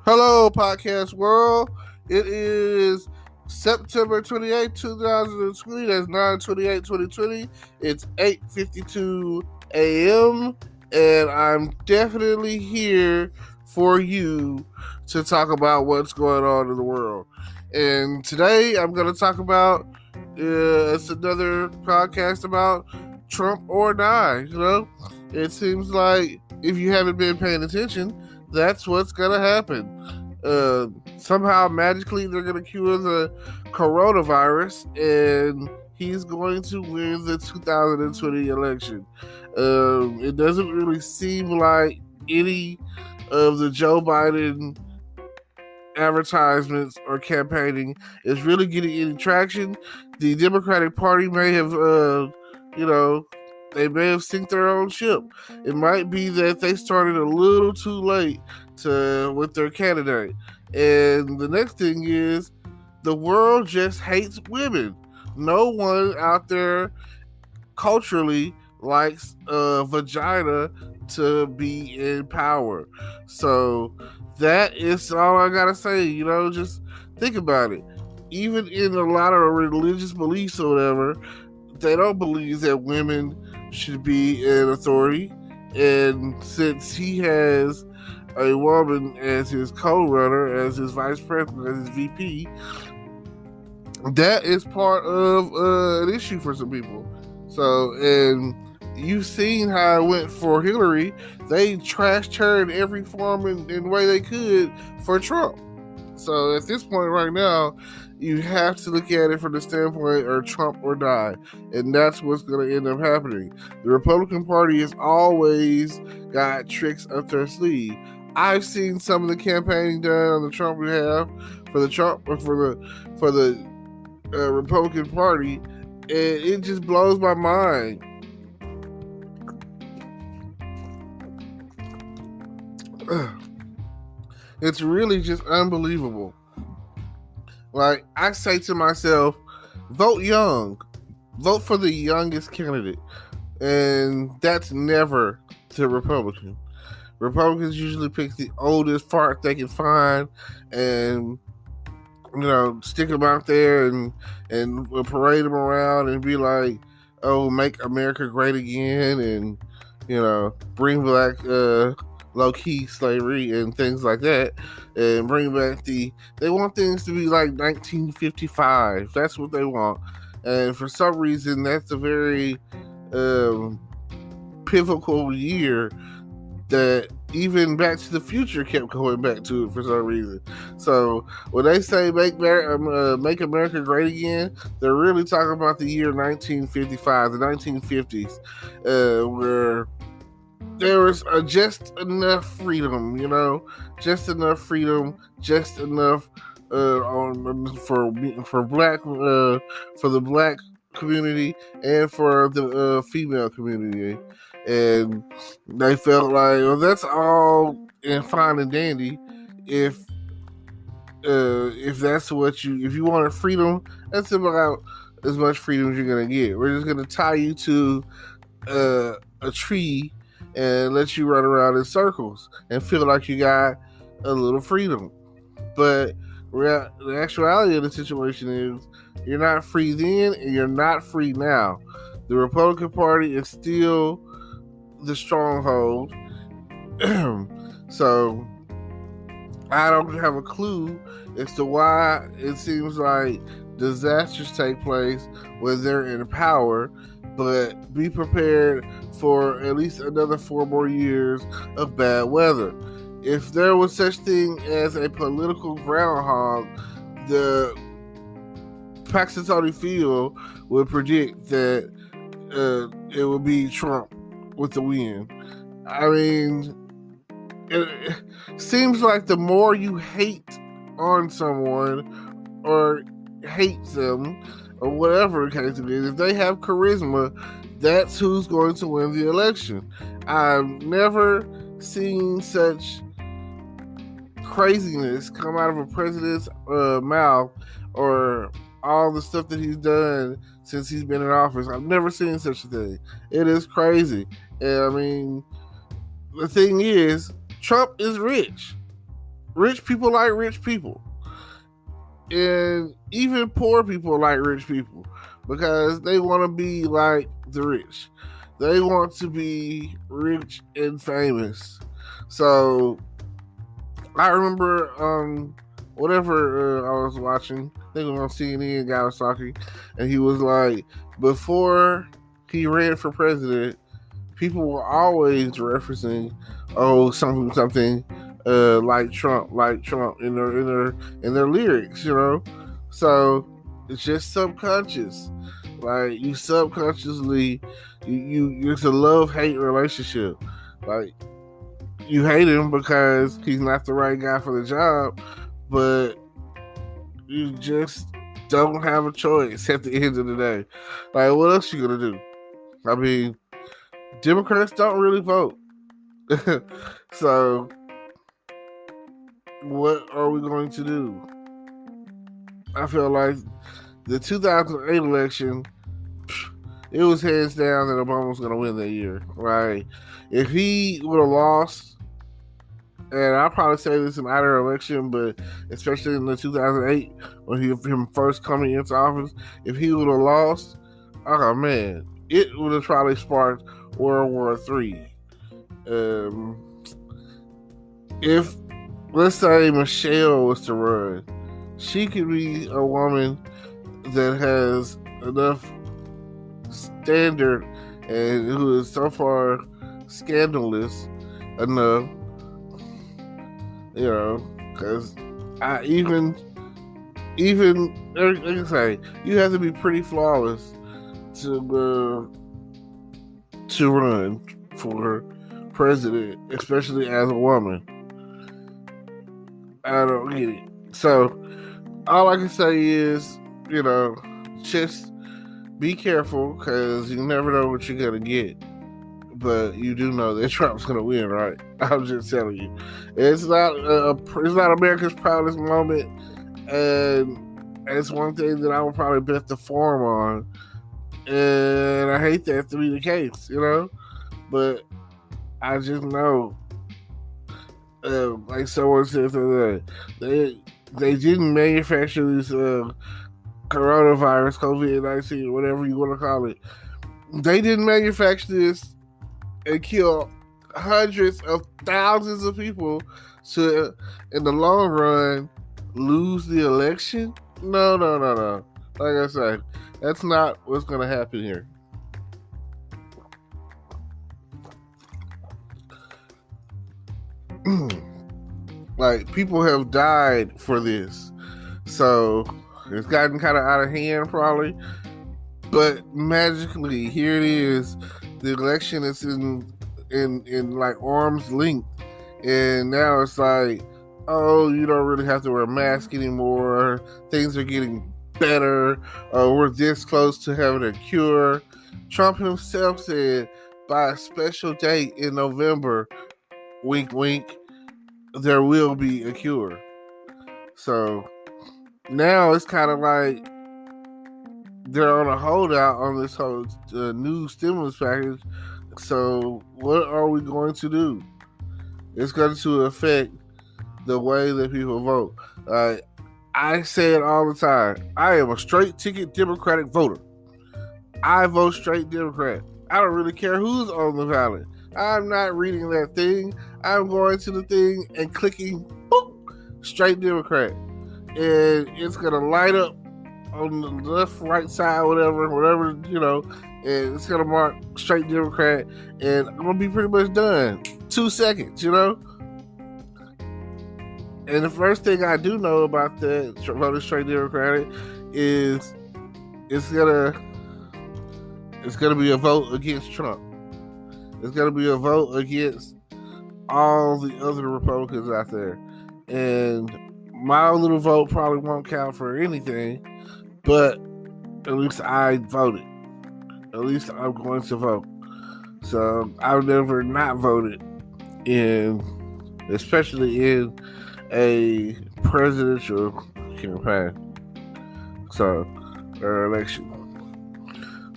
Hello, podcast world. It is September 28th, 2020. That's 9/28/2020. It's 8:52 a.m. And I'm definitely here for you to talk about what's going on in the world. And today I'm going to talk about it's another podcast about Trump or die. It seems like if you haven't been paying attention, that's what's gonna happen. Somehow, magically, they're gonna cure the coronavirus, and he's going to win the 2020 election. It doesn't really seem like any of the Joe Biden advertisements or campaigning is really getting any traction. The Democratic Party may have, they may have sunk their own ship. It might be that they started a little too late with their candidate. And the next thing is, the world just hates women. No one out there culturally likes a vagina to be in power. So that is all I gotta say. Just think about it. Even in a lot of religious beliefs or whatever, they don't believe that women should be in authority. And since he has a woman as his co-runner, as his vice president, as his VP, that is part of an issue for some people. So, and you've seen how it went for Hillary. They trashed her in every form and way they could for Trump. So at this point right now, you have to look at it from the standpoint of Trump or die. And that's what's going to end up happening. The Republican Party has always got tricks up their sleeve. I've seen some of the campaigning done on the Trump behalf for the Republican Party, and it just blows my mind. It's really just unbelievable. Like, I say to myself, vote young. Vote for the youngest candidate. And that's never the Republican. Republicans usually pick the oldest fart they can find and, stick them out there and parade them around and be like, oh, make America great again, and, bring back low-key slavery and things like that, and bring back they want things to be like 1955. That's what they want. And for some reason, that's a very pivotal year that even Back to the Future kept going back to it for some reason. So when they say make America great again, they're really talking about the year 1955, the 1950s, where there was just enough freedom, just enough freedom, just enough for the black community and for the female community. And they felt like, well, that's all fine and dandy if that's what if you wanted freedom, that's about as much freedom as you're gonna get. We're just gonna tie you to a tree and let you run around in circles and feel like you got a little freedom. But the actuality of the situation is, you're not free then and you're not free now. The Republican Party is still the stronghold. So I don't have a clue as to why it seems like disasters take place when they're in power, but be prepared for at least another 4 more years of bad weather. If there was such thing as a political groundhog, the Paxton Field would predict that it would be Trump with the win. I mean, it seems like the more you hate on someone or hate them or whatever the case it is, if they have charisma, that's who's going to win the election. I've never seen such craziness come out of a president's mouth, or all the stuff that he's done since he's been in office. I've never seen such a thing. It is crazy. And I mean, the thing is, Trump is rich. Rich people like rich people. And even poor people like rich people because they want to be like the rich. They want to be rich and famous. So I remember whatever I was watching, I think it was on CNN, guy was talking, and he was like, before he ran for president, people were always referencing, oh, something like Trump in their lyrics, you know. So it's just subconscious. Like you subconsciously, it's a love-hate relationship. Like you hate him because he's not the right guy for the job, but you just don't have a choice at the end of the day. Like what else you gonna do? I mean, Democrats don't really vote. So what are we going to do? I feel like the 2008 election, it was hands down that Obama was going to win that year, right? If he would have lost, and I'll probably say this in either election, but especially in the 2008, when him first coming into office, if he would have lost, oh man, it would have probably sparked World War III. If, let's say, Michelle was to run, she could be a woman that has enough standard and who is so far scandalous enough, you know, because I even like I say, you have to be pretty flawless to run for president, especially as a woman. I don't get it. So all I can say is, you know, just be careful because you never know what you're gonna get. But you do know that Trump's gonna win, right? I'm just telling you, it's not America's proudest moment, and it's one thing that I would probably bet the farm on. And I hate that to be the case, you know, but I just know, like someone said the other day, they didn't manufacture this coronavirus, COVID-19, whatever you want to call it. They didn't manufacture this and kill hundreds of thousands of people to, in the long run, lose the election. No. Like I said, that's not what's going to happen here. Like, people have died for this. So, it's gotten kind of out of hand, probably. But magically, here it is. The election is in like arm's length. And now it's like, oh, you don't really have to wear a mask anymore. Things are getting better. We're this close to having a cure. Trump himself said by a special date in November, wink, wink, there will be a cure. So now it's kind of like they're on a holdout on this whole new stimulus package. So what are we going to do? It's going to affect the way that people vote. I say it all the time. I am a straight ticket Democratic voter. I vote straight Democrat. I don't really care who's on the ballot. I'm not reading that thing. I'm going to the thing and clicking boop, straight Democrat. And it's going to light up on the left, right side, whatever, you know, and it's going to mark straight Democrat. And I'm going to be pretty much done. 2 seconds, you know? And the first thing I do know about that voting straight Democratic is it's gonna be a vote against Trump. It's gonna be a vote against all the other Republicans out there. And my little vote probably won't count for anything, but at least I voted. At least I'm going to vote. So I've never not voted especially in a presidential campaign, or election.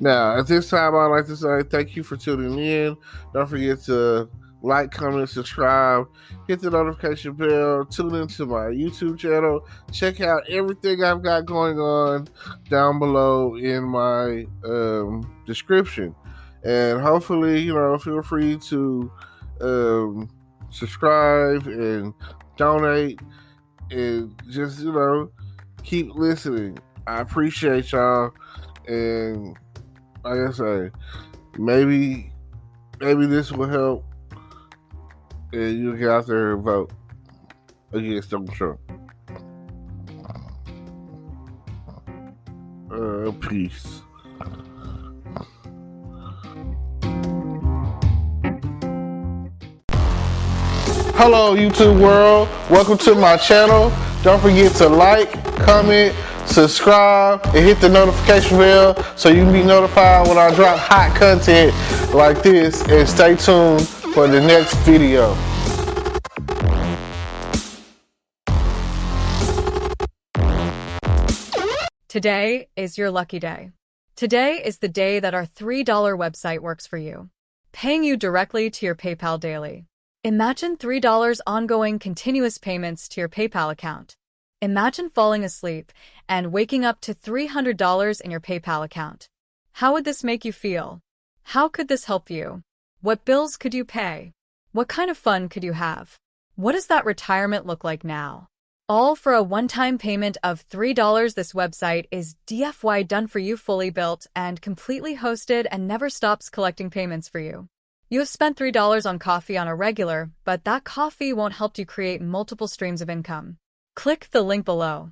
Now, at this time, I'd like to say thank you for tuning in. Don't forget to like, comment, subscribe, hit the notification bell, tune into my YouTube channel, check out everything I've got going on down below in my description. And hopefully, feel free to subscribe and donate and just, keep listening. I appreciate y'all. And like I say, maybe this will help and you get out there and vote against Donald Trump. Peace. Hello, YouTube world. Welcome to my channel. Don't forget to like, comment, subscribe, and hit the notification bell so you can be notified when I drop hot content like this. And stay tuned for the next video. Today is your lucky day. Today is the day that our $3 website works for you, paying you directly to your PayPal daily. Imagine $3 ongoing continuous payments to your PayPal account. Imagine falling asleep and waking up to $300 in your PayPal account. How would this make you feel? How could this help you? What bills could you pay? What kind of fun could you have? What does that retirement look like now? All for a one-time payment of $3. This website is DFY done for you, fully built and completely hosted, and never stops collecting payments for you. You have spent $3 on coffee on a regular, but that coffee won't help you create multiple streams of income. Click the link below.